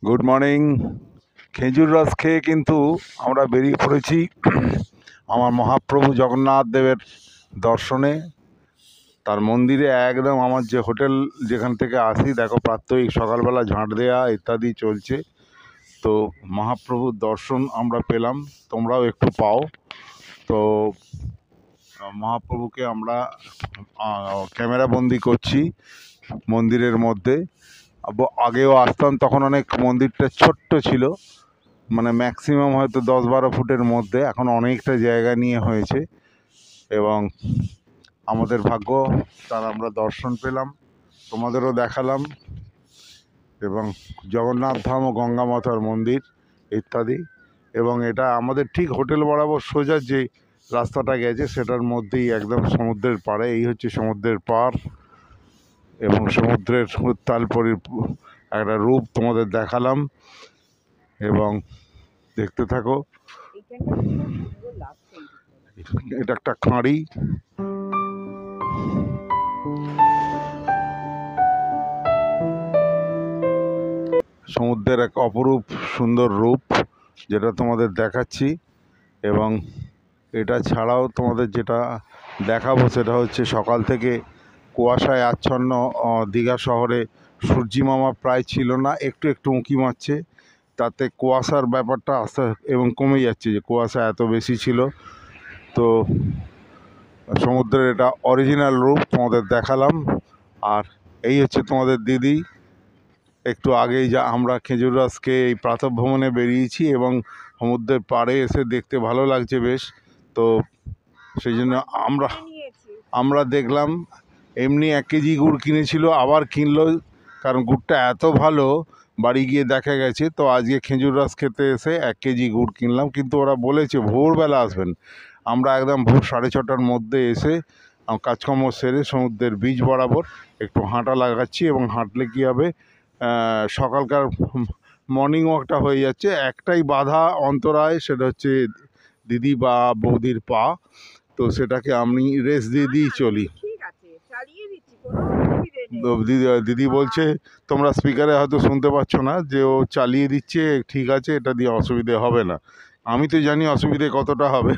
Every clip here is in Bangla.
Good morning. খেজুর রস খেয়ে কিন্তু আমরা বেরিয়ে পড়েছি আমার মহাপ্রভু জগন্নাথ দেবের দর্শনে, তার মন্দিরে। একদম আমার যে হোটেল যেখান থেকে আসি, দেখো প্রাত্যহিক সকালবেলা ঝাঁট দেওয়া ইত্যাদি চলছে। তো মহাপ্রভুর দর্শন আমরা পেলাম, তোমরাও একটু পাও। তো মহাপ্রভুকে আমরা ক্যামেরা বন্দি করছি মন্দিরের মধ্যে। আগেও আসতাম, তখন অনেক মন্দিরটা ছোট্ট ছিল, মানে ম্যাক্সিমাম হয়তো 10-12 ফুটের মধ্যে। এখন অনেকটা জায়গা নিয়ে হয়েছে এবং আমাদের ভাগ্য তার আমরা দর্শন পেলাম, তোমাদেরও দেখালাম। এবং জগন্নাথ ধাম ও গঙ্গা মাতার মন্দির ইত্যাদি। এবং এটা আমাদের ঠিক হোটেল বরাবর সোজা যে রাস্তাটা গেছে সেটার মধ্যেই, একদম সমুদ্রের পাড়ে। এই হচ্ছে সমুদ্রের পাড় এবং সমুদ্রের উত্তাল একটা রূপ তোমাদের দেখালাম এবং দেখতে থাকো। এটা একটা খাঁড়ি, সমুদ্রের এক অপরূপ সুন্দর রূপ যেটা তোমাদের দেখাচ্ছি। এবং এটা ছাড়াও তোমাদের যেটা দেখাবো সেটা হচ্ছে সকাল থেকে কুয়াশায় আচ্ছন্ন দীঘা শহরে সূর্যি মামা প্রায় ছিল না, একটু একটু উঁকি মারছে। তাতে কুয়াশার ব্যাপারটা আস্তে এবং কমে যাচ্ছে, যে কুয়াশা এত বেশি ছিল। তো সমুদ্রের এটা অরিজিনাল রূপ তোমাদের দেখালাম। আর এই হচ্ছে তোমাদের দিদি। একটু আগেই যা আমরা খেজুর রস খেয়ে এই প্রাতঃভ্রমণে বেরিয়েছি এবং সমুদ্রের পাড়ে এসে দেখতে ভালো লাগছে বেশ। তো সেই জন্য আমরা দেখলাম এমনি 1 কেজি গুড় কিনেছিল, আবার কিনলো, কারণ গুড়টা এত ভালো বাড়ি গিয়ে দেখা গেছে। তো আজকে খেজুর রস খেতে এসে 1 কেজি গুড় কিনলাম, কিন্তু ওরা বলেছে ভোরবেলা আসবেন। আমরা একদম ভোর 6:30টার মধ্যে এসে কাজকর্ম সেরে সমুদ্রের বীচ বরাবর একটু হাঁটা লাগাচ্ছি। এবং হাঁটলে কী হবে, সকালকার মর্নিং ওয়াকটা হয়ে যাচ্ছে। একটাই বাধা অন্তরায়, সেটা হচ্ছে দিদি বা বৌদির পা। তো সেটাকে আমি রেস্ট দিয়ে দিয়ে চলি। দিদি বলছে, তোমরা স্পিকারে হয়তো শুনতে পাচ্ছ না, যে ও চালিয়ে দিচ্ছে, ঠিক আছে, এটা দিয়ে অসুবিধে হবে না। আমি তো জানি অসুবিধে কতটা হবে।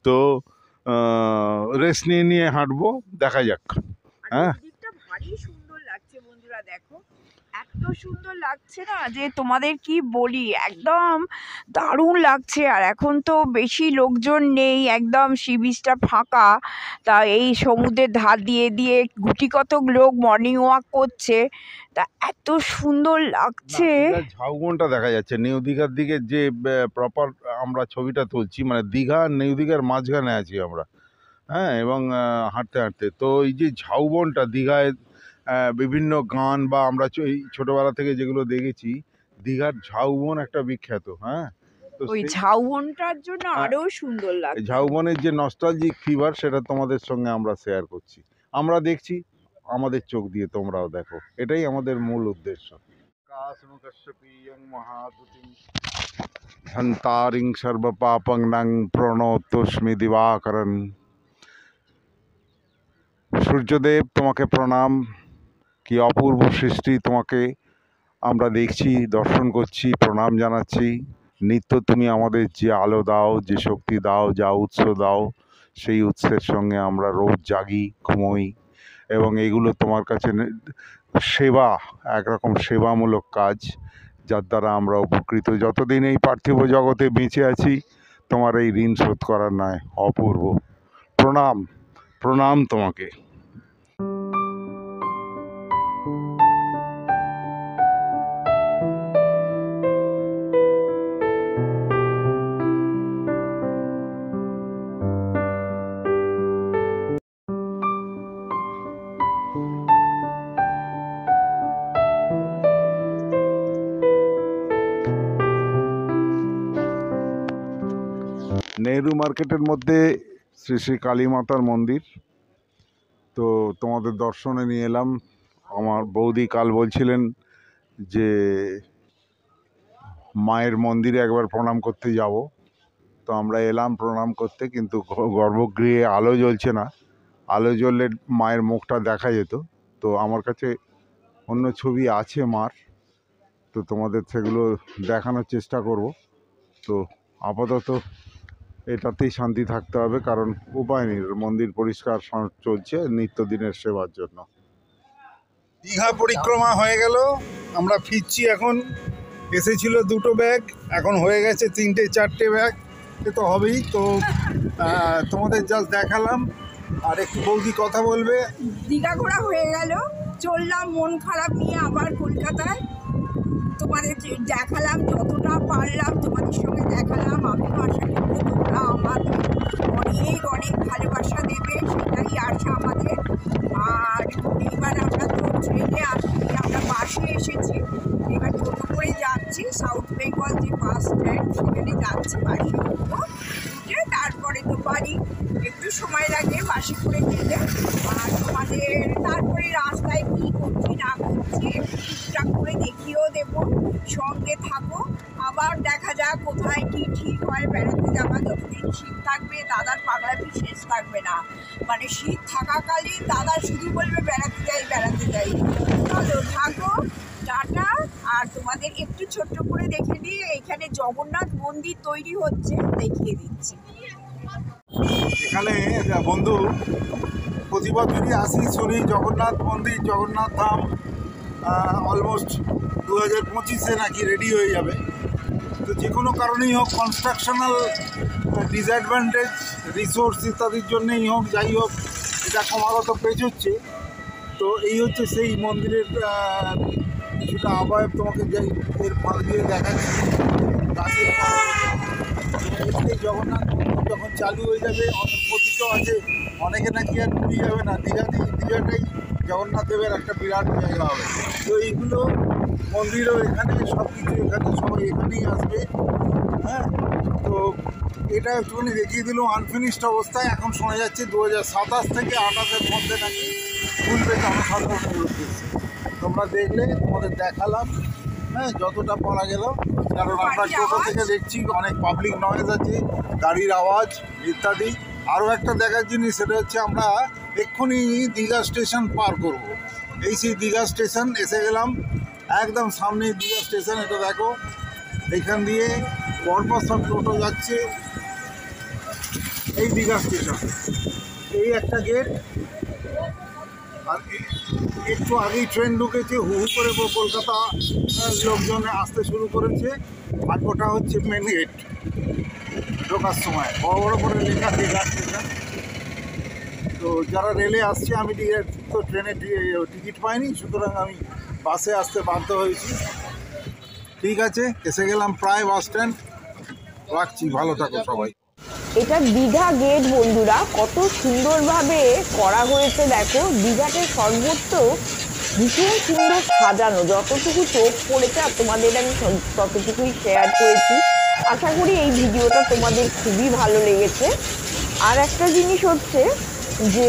তো রেস্ট নিয়ে নিয়ে হাঁটবো, দেখা যাক। হ্যাঁ, ভারী সুন্দর লাগছে বন্ধুরা, দেখো এত সুন্দর লাগছে না যে তোমাদের কি বলি, একদম দারুণ লাগছে। আর এখন তো বেশি লোকজন নেই, একদম সি বিচটা ফাঁকা। তা এই সমুদ্রের ধার দিয়ে দিয়ে গুটি কতক লোক মর্নিং ওয়াক করছে, তা এত সুন্দর লাগছে। ঝাউবনটা দেখা যাচ্ছে নিউ দীঘার দিকে, যে প্রপার আমরা ছবিটা তুলছি, মানে দীঘা নিউ দীঘার মাঝখানে আছি আমরা। হ্যাঁ, এবং হাঁটতে হাঁটতে তো এই যে ঝাউবনটা দীঘায় বিভিন্ন গান বা আমরা এই ছোটবেলা থেকে যেগুলো দেখেছি, দীঘার ঝাউবন একটা বিখ্যাত। হ্যাঁ, তো ওই ঝাউবনটার জন্য আরো সুন্দর লাগছে। ঝাউবনের যে নস্টালজিক ফিভার, সেটা তোমাদের সঙ্গে আমরা শেয়ার করছি। আমরা দেখছি আমাদের চোখ দিয়ে, তোমরাও দেখো, এটাই আমাদের মূল উদ্দেশ্য। ধন্তারিং সর্বপাপং প্রণতোস্মি দিবাকরণ। সূর্যদেব, তোমাকে প্রণাম। কি অপূর্ব সৃষ্টি, তোমাকে আমরা দেখছি, দর্শন করছি, প্রণাম জানাচ্ছি। নিত্য তুমি আমাদের যে আলো দাও, যে শক্তি দাও, যা উৎস দাও, সেই উৎসের সঙ্গে আমরা রোজ জাগি, ঘুমোই। এবং এগুলো তোমার কাছে সেবা, একরকম সেবামূলক কাজ, যার দ্বারা আমরা উপকৃত। যতদিন এই পার্থিব জগতে বেঁচে আছি, তোমার এই ঋণ শোধ করার নয়। অপূর্ব প্রণাম, প্রণাম তোমাকে। নেহরু মার্কেটের মধ্যে শ্রী শ্রী কালী মাতার মন্দির। তো তোমাদের দর্শনে নিয়ে এলাম। আমার বৌদি কাল বলছিলেন যে মায়ের মন্দিরে একবার প্রণাম করতে যাব। তো আমরা এলাম প্রণাম করতে, কিন্তু গর্ভগৃহে আলো জ্বলছে না। আলো জ্বললে মায়ের মুখটা দেখা যেত। তো আমার কাছে অন্য ছবি আছে মার, তো তোমাদের সেগুলো দেখানোর চেষ্টা করব। তো আপাতত এটাতেই শান্তি থাকতে হবে, কারণ উপায় নেই, মন্দির পরিষ্কার চলছে নিত্যদিনের সেবার জন্য। দীঘা পরিক্রমা হয়ে গেল, আমরা ফিরছি এখন। এসেছিল 2টো ব্যাগ, এখন হয়ে গেছে 3-4টে ব্যাগ, সে তো হবেই। তো তোমাদের জাস্ট দেখালাম, আর একটু বৌদি কথা বলবে। দীঘা ঘোরা হয়ে গেল, চললাম মন খারাপ নিয়ে আবার কলকাতায়। তোমাদের দেখালাম যতটা পারলাম, তোমাদের সঙ্গে দেখালাম। আমি আশা করবো তোমরা আমাদের অনেক অনেক ভালোবাসা দেবে, সেটাই আশা আমাদের। আর এইবার আমরা তো ট্রেনে আসি, আমরা বাসে এসেছি, এবার টোটো করে যাচ্ছি সাউথ বেঙ্গল যে বাস স্ট্যান্ড, সেখানে যাচ্ছি বাসে উঠবো, উঠে তারপরে তো বাড়ি। একটু সময় লাগে বাসে করে গেলে। আর তোমাদের তারপরে রাস্তায় কী করছি না করছি একটু টুকটাক করে দেখিয়েও দেবো, সঙ্গে থাকো। আবার দেখা যাক কোথায় কী ঠিক হয় বেড়াতে যাওয়া। যতদিন শীত থাকবে দাদার পাগলামি শেষ থাকবে না, মানে শীত থাকাকালীন দাদা শুধু বলবে বেড়াতে যাই বেড়াতে যাই। চলো থাকো, টাটা। আর তোমাদের একটু ছোট্ট করে দেখে দিই, এখানে জগন্নাথ মন্দির তৈরি হচ্ছে, দেখিয়ে দিচ্ছি। এখানে বন্ধু প্রতি বছরই আসি, শুনি জগন্নাথ মন্দির, জগন্নাথ ধাম অলমোস্ট 2025-এ নাকি রেডি হয়ে যাবে। তো যে কোনো কারণেই হোক, কনস্ট্রাকশনাল ডিসঅ্যাডভান্টেজ, রিসোর্স ইত্যাদির জন্যেই হোক, যাই হোক, এটা ক্রমাগত পেছোচ্ছে। তো এই হচ্ছে সেই মন্দিরের কিছুটা অবয়ব, তোমাকে যাই এর ফল দিয়ে দেখাচ্ছি। গাছের এই জগন্নাথ মন্দির যখন চালু হয়ে যাবে, অনেক কথিত আছে অনেকে নাকি আর পুরী যাবে না, দীঘাটাই জগন্নাথ দেবের একটা বিরাট জায়গা হবে। তো এইগুলো মন্দিরও এখানে, সব কিছু এখানে, সবাই এখানেই আসবে। হ্যাঁ, তো এটা একটুখানি দেখিয়ে দিল আনফিনিশড অবস্থায়। এখন শোনা যাচ্ছে 2027 থেকে 2028-এর মধ্যে নাকি খুলবে জনসাধারণের উদ্দেশ্যে। তোমরা দেখলে, তোমাদের দেখালাম, হ্যাঁ, যতটা পারা গেল। কারণ আমরা টোটো থেকে দেখছি অনেক পাবলিক নয়েজ আছে, গাড়ির আওয়াজ ইত্যাদি। আরও একটা দেখার জিনিস, সেটা হচ্ছে আমরা এক্ষুনি দীঘা স্টেশন পার করব। এই সেই দীঘা স্টেশন এসে গেলাম, একদম সামনে দীঘা স্টেশন। এটা দেখো, এইখান দিয়ে পরপর সব টোটো যাচ্ছে, এই দীঘা স্টেশন। এই একটা গেট, আর একটু আগেই ট্রেন ঢুকেছে, হু হু করে কলকাতা লোকজন আসতে শুরু করেছে। আর ওটা হচ্ছে মেন গেট, ঢোকার সময় বড় বড় করে লেখা দীঘা স্টেশন। তো যারা রেলে আসছে, আমি তো ট্রেনে টিকিট পাইনি, সুতরাং আমি বাসে আসতে বাধ্য হয়েছি। ঠিক আছে, এসে গেলাম প্রায় বাস স্ট্যান্ড। রাখছি, ভালো থাকো সবাই। এটা দীঘা গেট বন্ধুরা, কত সুন্দরভাবে করা হয়েছে দেখো। দীঘাতে সর্বত্র ভীষণ সুন্দর সাজানো, যতটুকু চোখ পড়েছে আর তোমাদের আমি ততটুকুই শেয়ার করেছি। আশা করি এই ভিডিওটা তোমাদের খুবই ভালো লেগেছে। আর একটা জিনিস হচ্ছে যে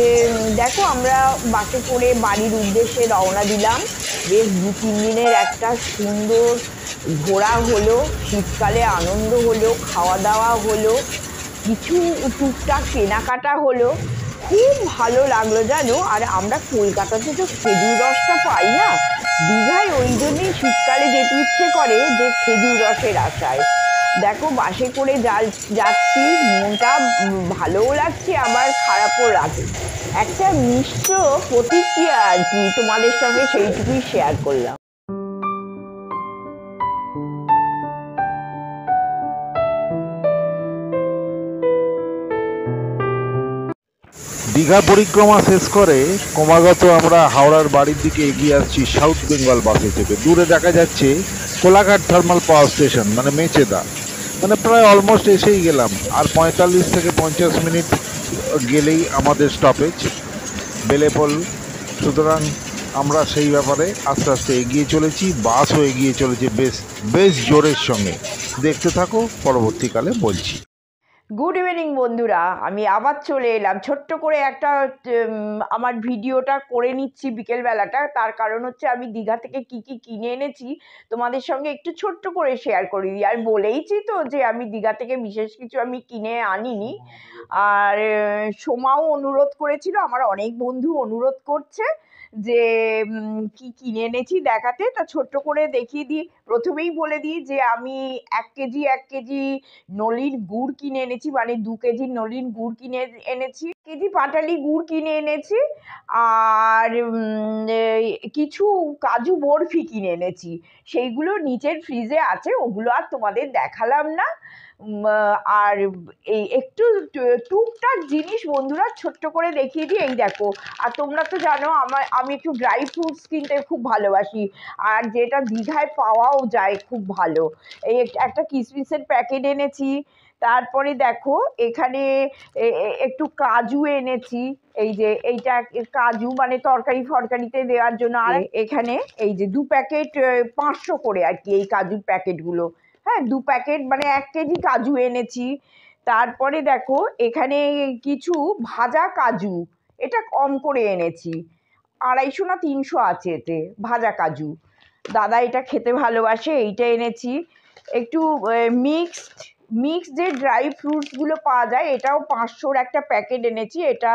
দেখো, আমরা বাসে করে বাড়ির উদ্দেশ্যে রওনা দিলাম। বেশ 2-3 দিনের একটা সুন্দর ঘোরা হলো, শীতকালে আনন্দ হলো, খাওয়া দাওয়া হলো, কিছু টুকটাক কেনাকাটা হলো, খুব ভালো লাগলো জানো। আর আমরা কলকাতাতে তো খেজুর রসটা পাই না, দীঘায় ওই জন্যই শীতকালে যেতে ইচ্ছে করে, যে খেজুর রসের আশায়। দেখো বাসে করে যাচ্ছি, মনটা ভালোও লাগছে আবার খারাপও লাগে। একটা মিশ্র প্রতিক্রিয়া আর কি, তোমাদের সঙ্গে সেইটুকুই শেয়ার করলাম। দীঘা পরিক্রমা শেষ করে ক্রমাগত আমরা হাওড়ার বাড়ির দিকে এগিয়ে আসছি সাউথ বেঙ্গল বাসে চেপে। দূরে দেখা যাচ্ছে কোলাঘাট থার্মাল পাওয়ার স্টেশন, মানে মেচেদা। মানে প্রায় অলমোস্ট এসেই গেলাম, আর 45 থেকে 50 মিনিট গেলেই আমাদের স্টপেজ বেলেপল। সুতরাং আমরা সেই ব্যাপারে আস্তে আস্তে এগিয়ে চলেছি, বাসও এগিয়ে চলেছে বেশ জোরের সঙ্গে। দেখতে থাকো, পরবর্তীকালে বলছি। গুড ইভিনিং বন্ধুরা, আমি আবার চলে এলাম। ছোট্ট করে একটা আমার ভিডিওটা করে নিচ্ছি বিকেলবেলাটা। তার কারণ হচ্ছে আমি দীঘা থেকে কি কি কিনে এনেছি তোমাদের সঙ্গে একটু ছোট্ট করে শেয়ার করে দিই। আর বলেইছি তো যে আমি দীঘা থেকে বিশেষ কিছু আমি কিনে আনিনি। আর সোমাও অনুরোধ করেছিল, আমার অনেক বন্ধু অনুরোধ করছে যে কি কিনে এনেছি দেখাতে। তা ছোট্ট করে দেখিয়ে দিই, প্রথমেই বলে দিই যে আমি 1 কেজি নলিন গুড় কিনে এনেছি, মানে 2 কেজি নলিন গুড় কিনে এনেছি, কেজি পাটালি গুড় কিনে এনেছি, আর কিছু কাজু বরফি কিনে এনেছি। সেইগুলো নিচের ফ্রিজে আছে, ওগুলো আর তোমাদের দেখালাম না। আর এই একটু টুকটাক জিনিস বন্ধুরা ছোট্ট করে দেখিয়ে দিই। এই দেখো, আর তোমরা তো জানো আমি একটু ড্রাই ফ্রুটস কিনতে খুব ভালোবাসি, আর যেটা দীঘায় পাওয়াও যায় খুব ভালো। এই একটা কিসমিসের প্যাকেট এনেছি। তারপরে দেখো এখানে একটু কাজু এনেছি, এই যে এইটা কাজু মানে তরকারি ফরকারিতে দেওয়ার জন্য। আর এখানে এই যে 2 প্যাকেট 500 করে আর কি এই কাজুর প্যাকেটগুলো। হ্যাঁ, 2 প্যাকেট মানে 1 কেজি কাজু এনেছি। তারপরে দেখো এখানে কিছু ভাজা কাজু, এটা কম করে এনেছি, 250 না 300 আছে এতে ভাজা কাজু। দাদা এটা খেতে ভালোবাসে, এইটা এনেছি। একটু মিক্সড যে ড্রাই ফ্রুটসগুলো পাওয়া যায়, এটাও 500-র একটা প্যাকেট এনেছি, এটা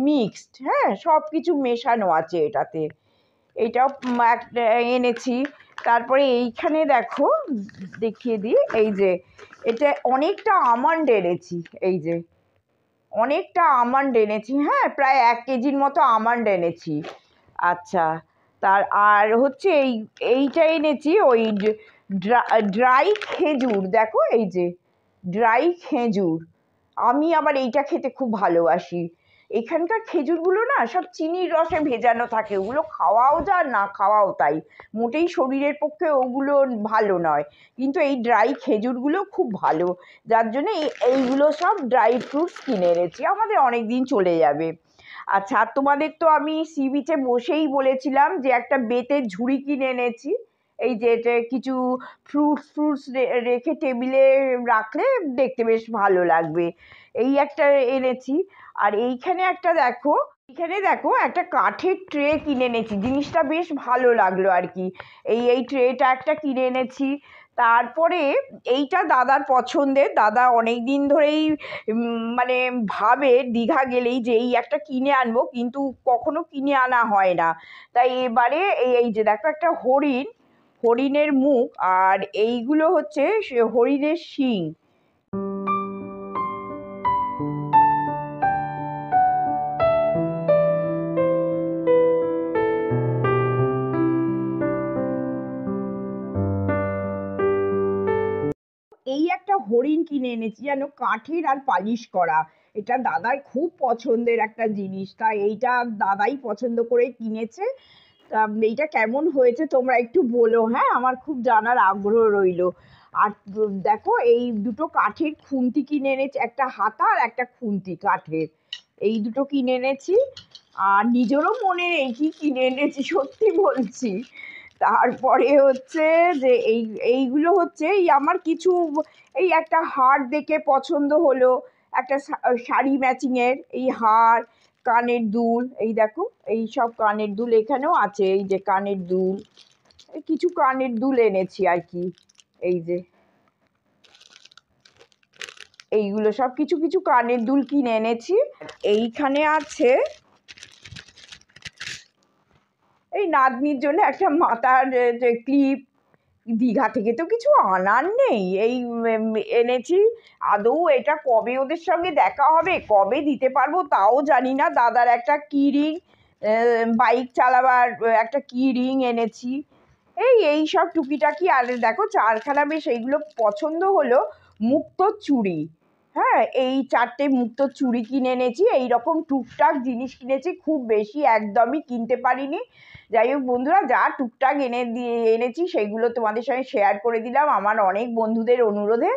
মিক্সড, হ্যাঁ সব কিছু মেশানো আছে এটাতে, এইটাও এনেছি। তারপরে এইখানে দেখো দেখিয়ে দিই, এই যে এটা অনেকটা আমন্ড এনেছি, এই যে অনেকটা আমন্ড এনেছি, হ্যাঁ প্রায় 1 কেজির মতো আমন্ড এনেছি। আচ্ছা, আর হচ্ছে এইটা এনেছি ওই ড্রাই খেজুর, দেখো এই যে ড্রাই খেজুর, আমি আবার এইটা খেতে খুব ভালোবাসি। এখানকার খেজুরগুলো না সব চিনির রসে ভেজানো থাকে, ওগুলো খাওয়াও যায় না খাওয়াও তাই, মোটেই শরীরের পক্ষে ওগুলো ভালো নয়। কিন্তু এই ড্রাই খেজুরগুলো খুব ভালো, যার জন্য এইগুলো সব ড্রাই ফ্রুটস কিনে এনেছি, আমাদের অনেক দিন চলে যাবে। আচ্ছা, আর তোমাদের তো আমি সি বিচে বসেই বলেছিলাম যে একটা বেতের ঝুড়ি কিনে এনেছি, এই যে এটা কিছু ফ্রুটস রেখে টেবিলে রাখলে দেখতে বেশ ভালো লাগবে, এই একটা এনেছি। আর এইখানে একটা দেখো, এখানে দেখো একটা কাঠের ট্রে কিনে এনেছি, জিনিসটা বেশ ভালো লাগলো আর কি। এই ট্রেটা একটা কিনে এনেছি। তারপরে এইটা দাদার পছন্দের, দাদা অনেক দিন ধরেই মানে ভাবে দীঘা গেলেই যে এই একটা কিনে আনবো, কিন্তু কখনো কিনে আনা হয় না। তাই এবারে এই যে দেখো একটা হরিণের মুখ, আর এইগুলো হচ্ছে হরিণের শিং। এই একটা হরিণ কিনে এনেছি, যেন কাঠের আর পালিশ করা, এটা দাদার খুব পছন্দের একটা জিনিস, তাই এইটা দাদাই পছন্দ করে কিনেছে। তা এইটা কেমন হয়েছে তোমরা একটু বলো, হ্যাঁ আমার খুব জানার আগ্রহ রইলো। আর দেখো এই দুটো কাঠের খুন্তি কিনে এনেছি, একটা হাতা আর একটা খুন্তি কাঠের, এই দুটো কিনে এনেছি। আর নিজেরও মনে নেই কি কিনে এনেছি, সত্যি বলছি। তারপরে হচ্ছে যে এইগুলো হচ্ছে এই আমার কিছু, এই একটা হার দেখে পছন্দ হলো, একটা শাড়ি ম্যাচিংয়ের এই হার, কানের দুল, এই দেখো এই সব কানের দুল এখানেও আছে, এই যে কানের দুল, কিছু কানের দুল এনেছি আর কি। এই যে এইগুলো সব কিছু কিছু কানের দুল কিনে এনেছি। এইখানে আছে এই নাতনির জন্য একটা মাথার ক্লিপ, দীঘা থেকে তো কিছু আনার নেই, এই এনেছি। আদৌ এটা কবে ওদের সঙ্গে দেখা হবে, কবে দিতে পারবো তাও জানি না। দাদার একটা কি রিং, বাইক চালাবার একটা কি রিং এনেছি, এই সব টুকিটাকি। আর দেখো চারখানা বেশ এইগুলো পছন্দ হলো, মুক্ত চুড়ি, হ্যাঁ এই 4টে মুক্ত চুড়ি কিনে এনেছি। এইরকম টুকটাক জিনিস কিনেছি, খুব বেশি একদমই কিনতে পারিনি। যাই হোক বন্ধুরা, যা টুকটাক এনেছি সেগুলো তোমাদের সঙ্গে শেয়ার করে দিলাম আমার অনেক বন্ধুদের অনুরোধে।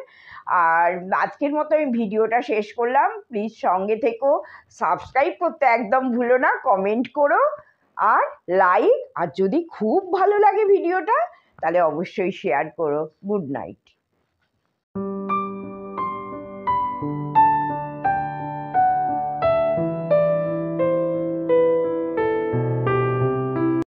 আর আজকের মতো আমি ভিডিওটা শেষ করলাম, প্লিজ সঙ্গে থেকো, সাবস্ক্রাইব করতে একদম ভুলো না, কমেন্ট করো আর লাইক, আর যদি খুব ভালো লাগে ভিডিওটা তাহলে অবশ্যই শেয়ার করো। Good night.